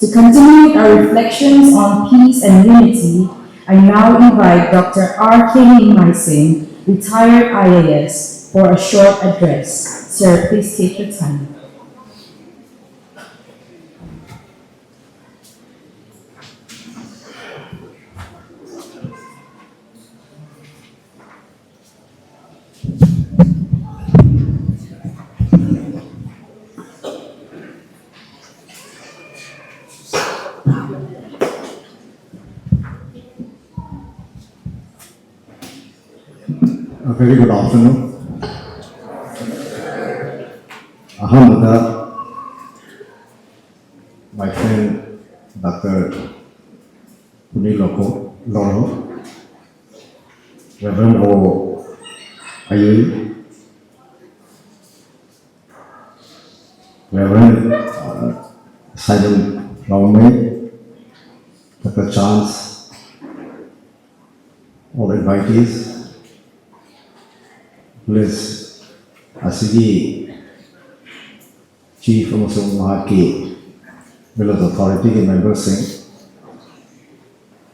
To continue our reflections on peace and unity, I now invite Dr. R.K. Nimai, retired IAS, for a short address. Sir, please take your time. A very good afternoon. Ahamada, my friend Dr. Puniloko Loro, Reverend O. Ayui, Reverend Simon Raume, Dr. Chance, all invitees. Please, Asigi, Chief Amasung Mahaki, Village Authority members,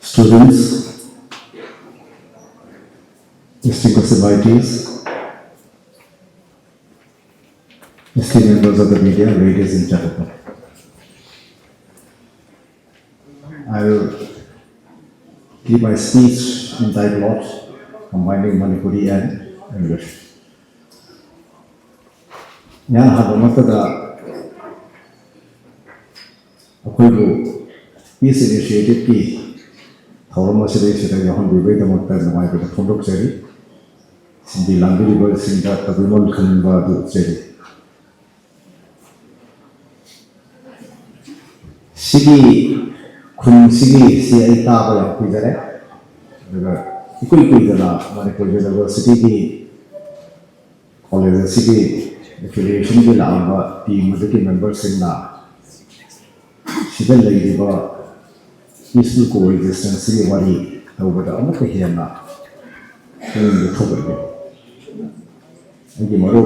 students, distinguished invitees, esteemed members of the media, ladies and gentlemen. I will give my speech in dialogue, combining Manipuri and English. Yan Habamakada Akuibu Peace Initiative P. Thoromashiri Shida Yahan Vive the Mota Nimai with the Funduk Seri, Sindi Lambi Sinda Tabimol Kanva Du Seri. Sigi Kun Sigi Sia Taba Pizare, the Ikuidala Manipur University College City. Affiliation will have team of members in the civil labor peaceful coexistence. Worry over the Amaka in the Togo. And the Moro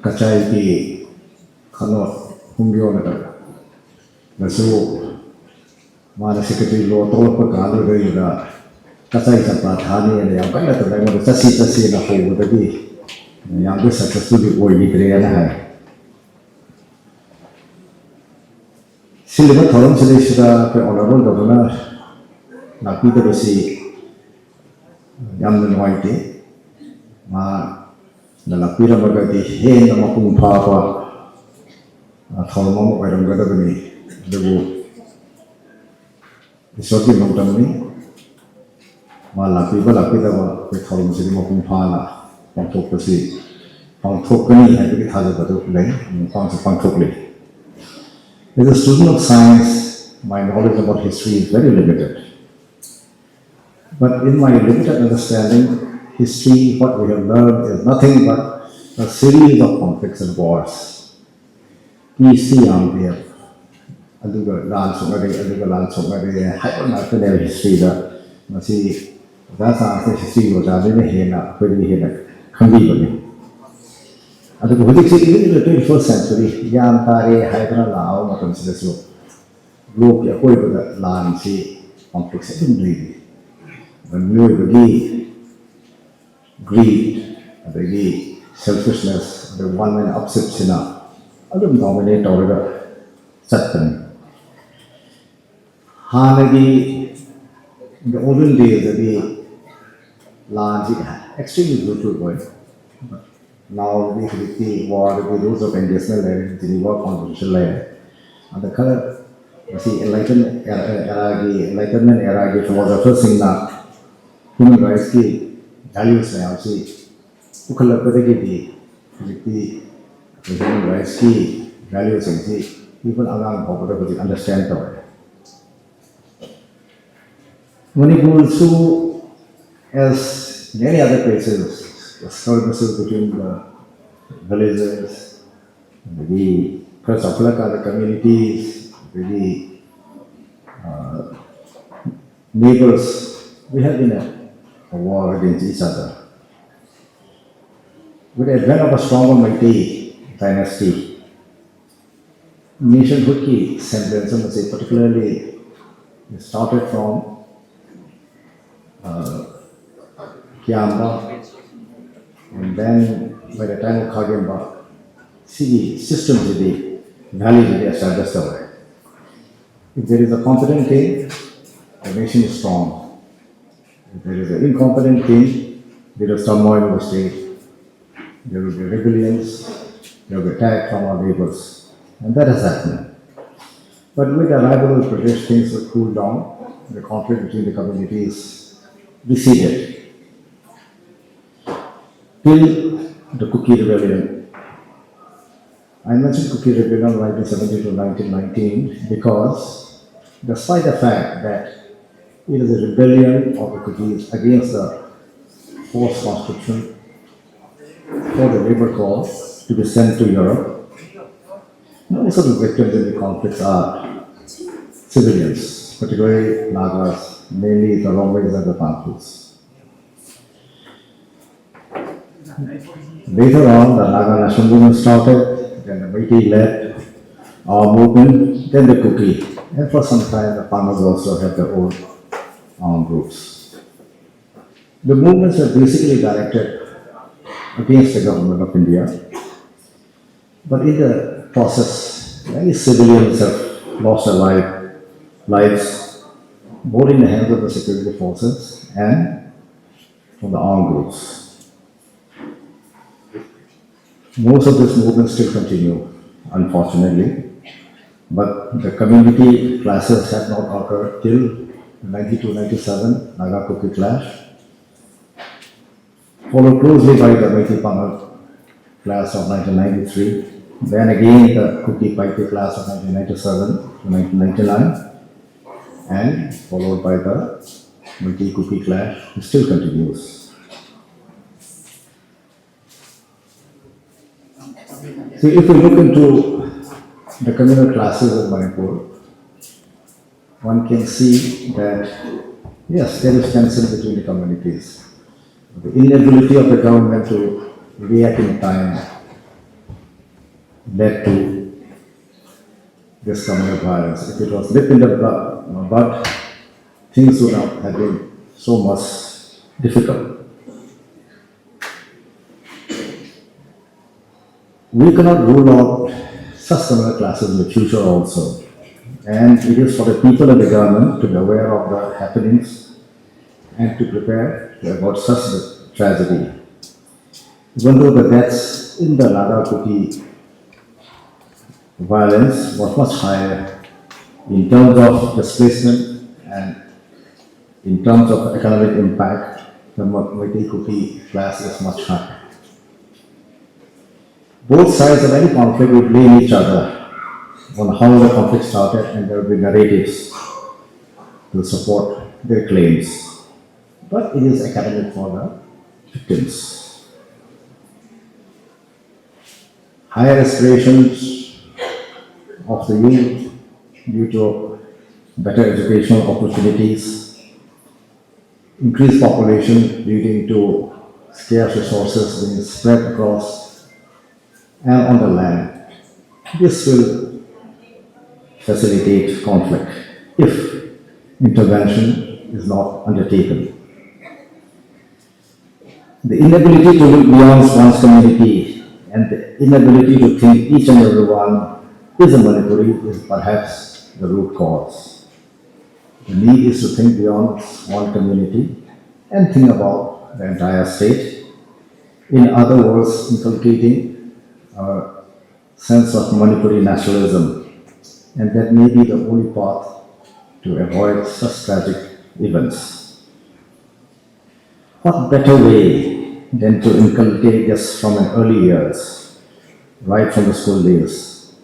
Kachai Kano Hungiona. The so Mara Secretary Law Tolpa Gala Kachai Sapatani and the Yankana to remember the Sasita Sina over the day. Younger successfully or Yidriana. Silver Thorum Celestia, the Honorable Governor, Napita Basi, Yaman White, Ma, the Lapira Bagati, Hen, Mapum Papa, Thormum, I don't get the book. The Soki Montami, Ma Lapiba Lapita, the Thorum City Mapum Pala. Pantopasi, Pantopani had to be Hazard Pantopli. As a student of science, my knowledge about history is very limited. But in my limited understanding, history, what we have learned is nothing but a series of conflicts and wars. Peace young there. Aduga Lan Songari, hypernational history that Masi that's our history was in Hena, pretty Hena. At the 21st century, Yantare, Hydra Lao, Matansidaso, Look, Yakoy, Lan, see, conflicts in greed. When we greed, the selfishness, the one man upsets enough, I don't dominate over Satan. Hanagi, in the olden days, the large, extremely brutal word. Now we have the war, the rules of engagement, and Geneva Convention, and the color, see, Enlightenment era, was the first thing that human rights values now, see, Ukalapati, the human rights values, and see, people around popular understand the Manipur, as many other places, the services between the villages, the first of the communities, the neighbors, we have been a war against each other. With the advent of a stronger Mapao dynasty, nationhood ki semblance, I say, particularly started from Kiamba, and then by the time of Khagemba, see the systems of the values of the established away. If there is a competent king, the nation is strong. If there is an incompetent king, there is turmoil in the state, there will be rebellions, there will be attack from our neighbors. And that has happened. But with the arrival of British, things will cool down, the conflict between the communities receded. Till the Kuki Rebellion. I mentioned Kuki Rebellion 1970 to 1919 because despite the fact that it is a rebellion of the Kukis against the forced conscription for the labor cause to be sent to Europe, most of the victims in the conflicts are civilians, particularly Nagas, mainly the Rongbais and the Pamphus. Later on, the Naga national movement started, then the Meitei led our movement, then the Kuki, and for some time the Pamas also had their own armed groups. The movements were basically directed against the government of India, but in the process, many civilians have lost their lives, both in the hands of the security forces and from the armed groups. Most of this movement still continue, unfortunately, but the community clashes have not occurred till 92-97 Naga Kuki clash, followed closely by the Meitei Pangal clash of 1993, then again the Kuki Paite clash of 1997 to 1999, and followed by the Meitei Kuki clash, which still continues. So if we look into the communal classes of Manipur, one can see that, yes, there is tension between the communities. The inability of the government to react in time led to this communal violence. If it was nipped in the bud, things would not have been so much difficult. We cannot rule out such communal classes in the future also. And it is for the people and the government to be aware of the happenings and to prepare to avoid such a tragedy. Even though the deaths in the Naga Kuki violence was much higher in terms of displacement and in terms of economic impact, the Meitei Kuki class is much higher. Both sides of any conflict will blame each other on how the conflict started, and there will be narratives to support their claims. But it is academic for the victims. Higher aspirations of the youth due to better educational opportunities, increased population leading to scarce resources being spread across and on the land. This will facilitate conflict if intervention is not undertaken. The inability to look beyond one's community and the inability to think each and every one is a Manipuri is perhaps the root cause. The need is to think beyond one community and think about the entire state. In other words, inculcating a sense of Manipuri nationalism, and that may be the only path to avoid such tragic events. What better way than to inculcate this from an early years, right from the school days?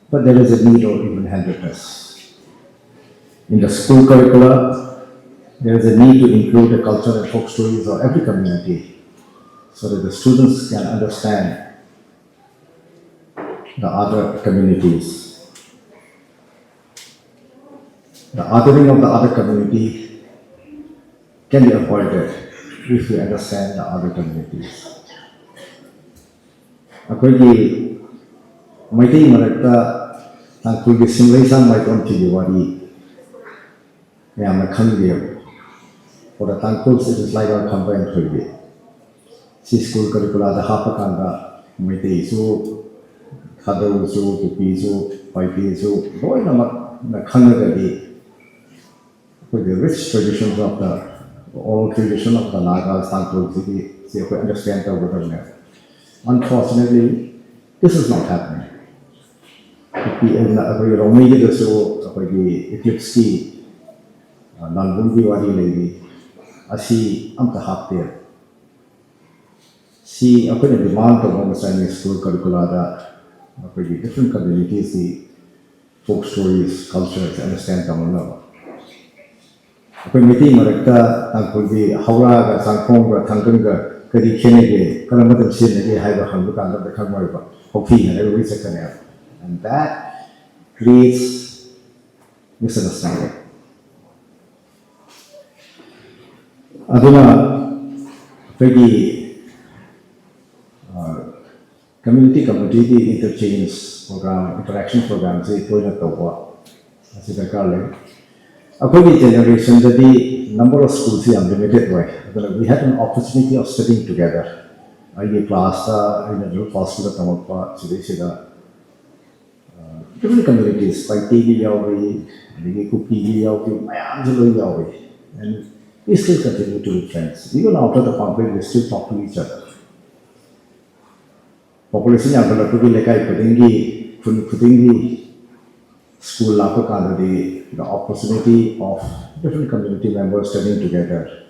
But there is a need of even-handedness. In the school curricula, there is a need to include the culture and folk stories of every community so that the students can understand the other communities. The othering of the other community can be avoided if we understand the other communities. Akoigi Meitei Marakta Thankfully, simulation might come to you what I am a candidate. For the thankfuls, it is like our combined tribute. See school curricula, the Hapakanda, Mete, Kadu, Kupi, Paiti, boy, the Kangadi, with the rich traditions of the oral tradition of the Nagas, thankfuls, see if we understand the word. Unfortunately, this is not happening. If we are so, eclipse, Nalbundi Wadi lady, Asi Amta Hapir. See, upon a demand of understanding school curricula, different communities, the folk stories, cultures, understand common level. Upon meeting Maraka, Tankulbi, Haura, Sankonga, Tangunga, Kadi Kennedy, Kalamatan Sin, have a Handukan, the Kamariba, Hopi, and every second year. And that creates misunderstanding. Aduna, Peggy community interchange program, interaction program, say, Toya Towa, as a Karle. According to generation, the number of schools is unlimited, right? We had an opportunity of studying together. I get class, in a group hospital, Tamapa, Chideshida, different communities, by Tigi Yawi, Kupi Yawi, Mayangelo Yawi, and we still continue to be friends. Even after the conflict, we still talk to each other. Population yang berlaku di lekai putingi school lakukan the opportunity of different community members studying together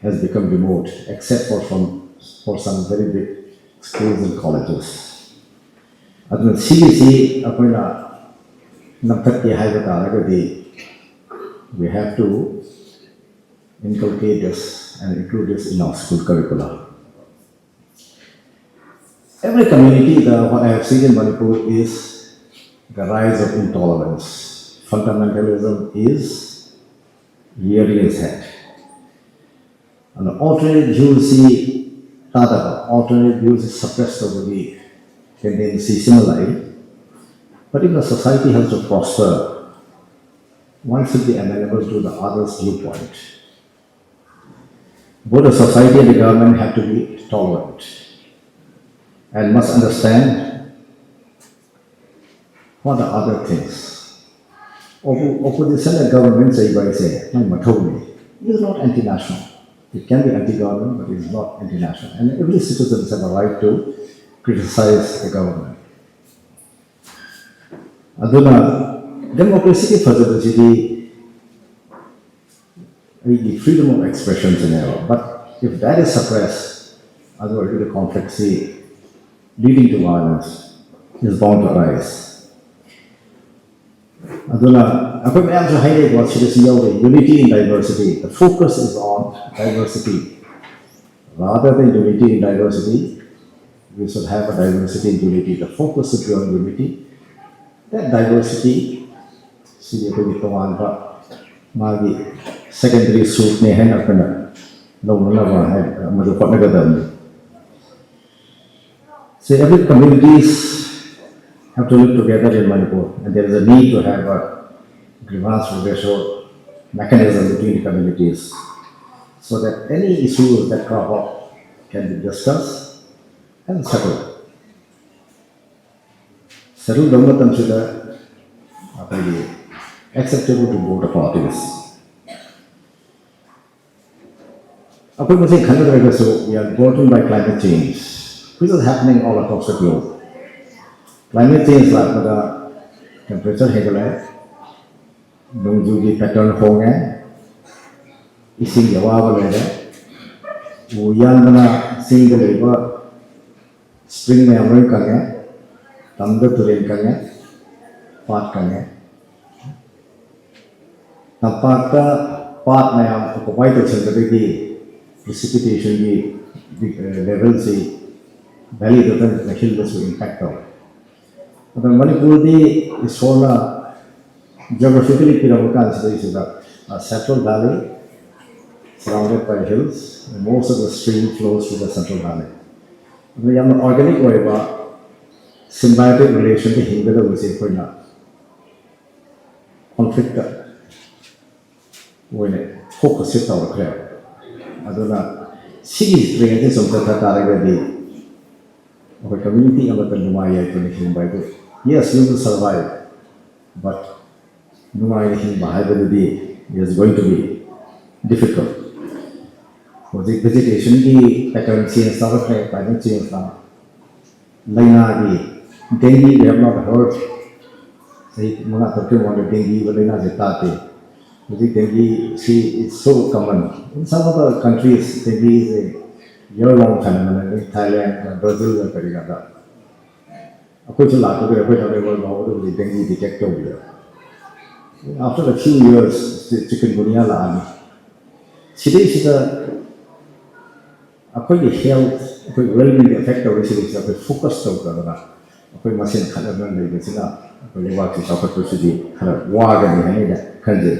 has become remote, except for some very big schools and colleges. Adun CBC apna nampak dia hai bata we have to inculcate this and include this in our school curricula. Every community, what I have seen in Manipur is the rise of intolerance. Fundamentalism is rearing its head. And alternate views see alternate views is suppressed over the tendency similarly. But if the society has to prosper, one should be amenable to the other's viewpoint. Both the society and the government have to be tolerant and must understand what the other thinks. Opposition and government say by say, it is not anti-national. It can be anti-government, but it is not anti-national. And every citizen has a right to criticize the government. Aduna, democracy is the freedom of expression in error. But if that is suppressed, otherwise the conflict leading to violence is bound to arise. Aduna, I am highlight what unity in diversity. The focus is on diversity. Rather than unity in diversity, we should have a diversity in unity. The focus should be on unity. That diversity, secondary suit may hand up so every communities have to live together in Manipur, and there is a need to have a grievance redressal mechanism between communities, so that any issues that crop up can be discussed and settled. Settled government should be acceptable to both the parties. We are burdened by climate change. This is happening all across the globe. Climate change like the temperature high, nungju pattern honga, ising yawa balere, uyan bana single labor, spring में हमलोग करें, तंदर तुरें करें, पात करें, तब पात में हम उपवाई तो चलते कि precipitation की level से value doesn't actually this will impact on. But Manipur is for geographically is a central valley surrounded by hills, and most of the stream flows through the central valley. We have an organic way symbiotic relation to hingada wasi koina conflict when focus it our clear aduna sigi rege somta taraga di our community amata Nimai to Nimai to yes you will survive but Nimai Nimai is going to be difficult for the vegetation ki pattern change sort of pattern change now Laina ki dengue we have not heard say muna talking about the dengue but Laina zetate the dengue see is so common in some of the countries dengue is a year-long phenomenon in Thailand and Brazil and Perigada. According to Lato, we have the dengue detector here. After a few years, the chikungunya laani. Today, the health, well-being effect of the city is focused on the machine color and the Sina, the work is offered to city, war and the country.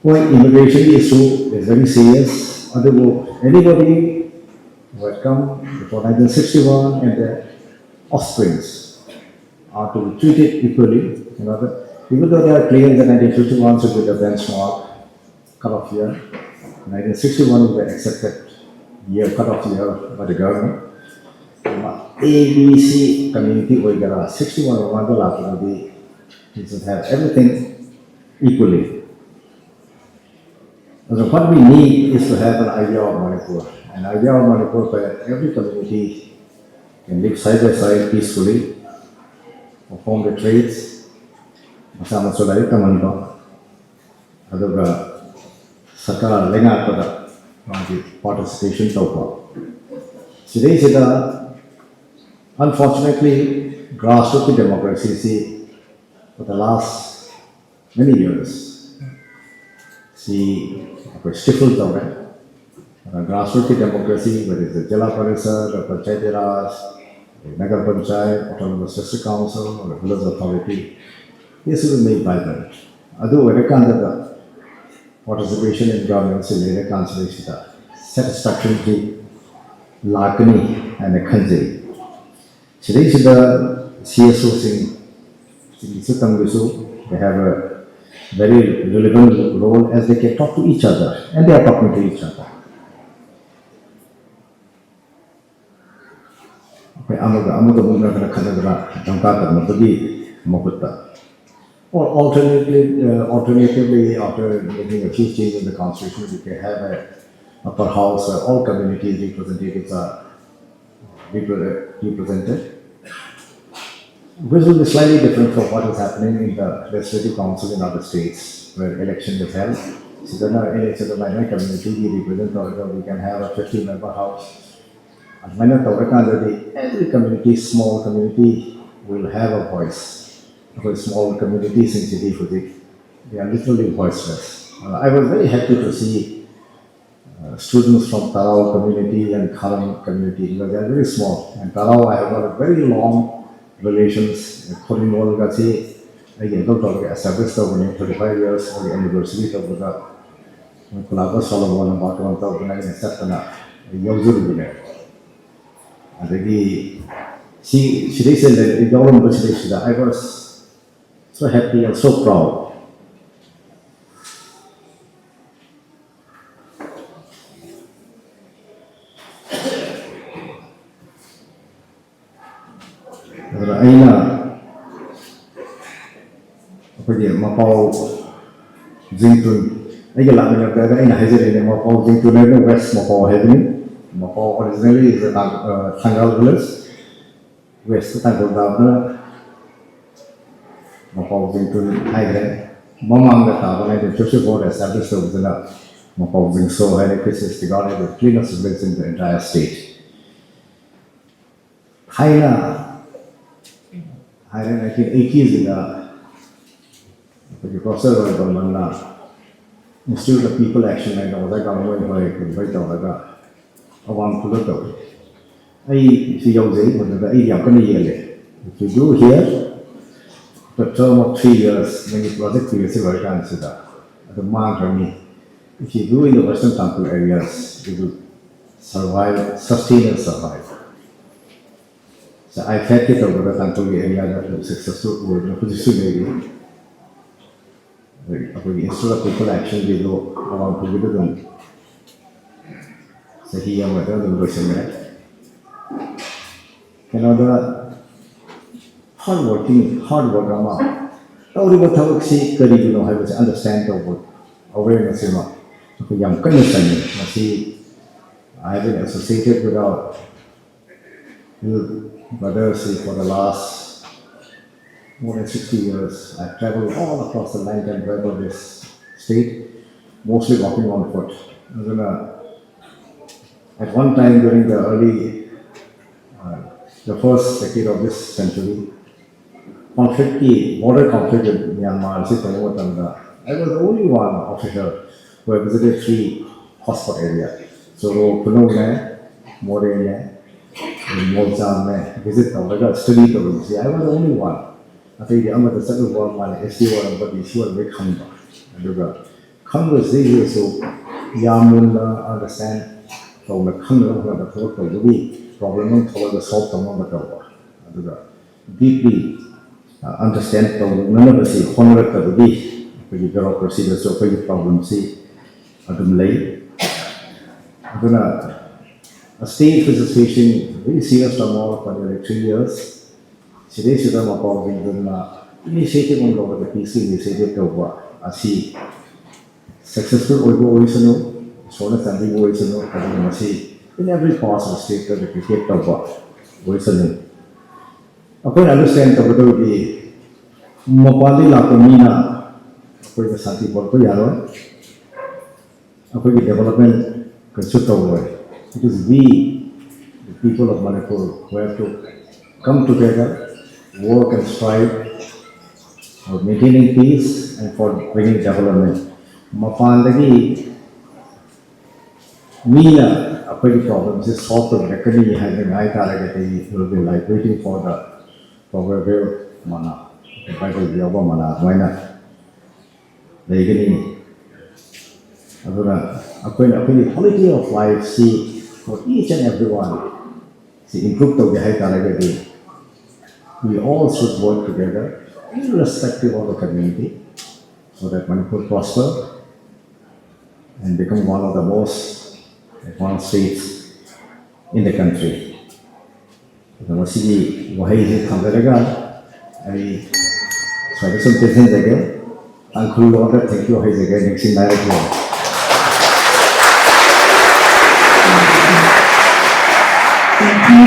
Why immigration issue is very serious. Anybody who had come before 1961 and their offsprings are to be treated equally. Even though they are claiming that 1951 should be the benchmark cut-off year, 1961 is the accepted year cut-off year by the government. ABC community, 61 we should have everything equally. So what we need is to have an idea of Manipur. An idea of Manipur where every community can live side by side peacefully, perform the trades, masama solari tamanba, aduga sarkar lenga pada participation taupa. Today is unfortunately grassroots democracy for the last many years. See, stifled down grassroots democracy, whether it's the Jila Parisa, the Panchayat Raj, the Nagar Panchayat, Autonomous District Council, or the Village Authority, this will be made vibrant. Otherwise, participation in governance is a cancellation, satisfaction to Lakani and the country. Today, the CSO they have a very relevant role as they can talk to each other and they are talking to each other. Or alternatively, after making a few changes in the constitution, we can have a upper house where all community representatives are represented. Which will be slightly different from what is happening in the legislative council in other states where election is held. So then in the minor community we represent, we can have a 50-member house. Every community, small community, will have a voice. Because small communities in City they are literally voiceless. I was very happy to see students from Tarao community and Kharam community because they are very small. And Tarao, I have got a very long relations. Kolinol Gati, I get established over 35 years for the anniversary of the Kulaba Solomon about 1,000 etc. And she said that the government I was so happy and so proud. Mapao Zingtun. I get a Mapao Zingtun West Mapao happening. Mapao originally is a Tangal village. West Tangal Dabra. Mapao Zingtun High Mamang the Taba 1954 established the Mapao Zingso had a crisis regarding the cleanest village in the entire state. Haina 1980s in the Professor of Institute of People Action and all that government invite Awang Pulato. I see your day, but the area of if you do here, the term of 3 years, many projects you will consider. The mark for me. If you do in the Western Temple areas, you will survive, sustain and survive. So I've had to cover the country area that was successful with the position area. Instead of people action, we go around to them. So he and my other person, another hard worker. Only what I would say, I was understand the awareness. Young condition, I have been associated with our brothers for the last more than 60 years. I've traveled all across the length and breadth of this state, mostly walking on foot. At one time during the first decade of this century, border conflict in Myanmar, I was the only one officer who had visited 3 hotspot areas. So, Punong, More, Molzam, visit the study programs. I was the only one. I think the second one, my SDO, but the issue was very humble. Conversation, so Yamun understand from the Kundra of the thought of the problem of the salt of the deeply understand the numeracy, convert of the bureaucracy, the so problems, see, a state which is facing very serious turmoil for nearly 3 years. Today, Mapao initiative on the PC initiative of successful original, sort of something original, in every part of the state that the cricket of original. Upon understand the Mapali Lakamina, for the Santi Porto Yaro, upon the development concept of it is we, the people of Manipur, who have to come together, work and strive for maintaining peace and for bringing development. Mapandagi, Mina, a pretty problem, this sort of reckoning having I target will be like waiting for the proverbial mana, the Bible, the Yoga mana, why not? The beginning. The quality of life, see, for each and everyone, see, improve the Dhakeswar-Professor. We all should work together, irrespective of the community, so that Manipur prosper and become one of the most advanced states in the country. So, Masigi, Wahi Kamaraga, I try some presence again. Uncle Lord, thank you, Wahi again, next in direct. Thank you.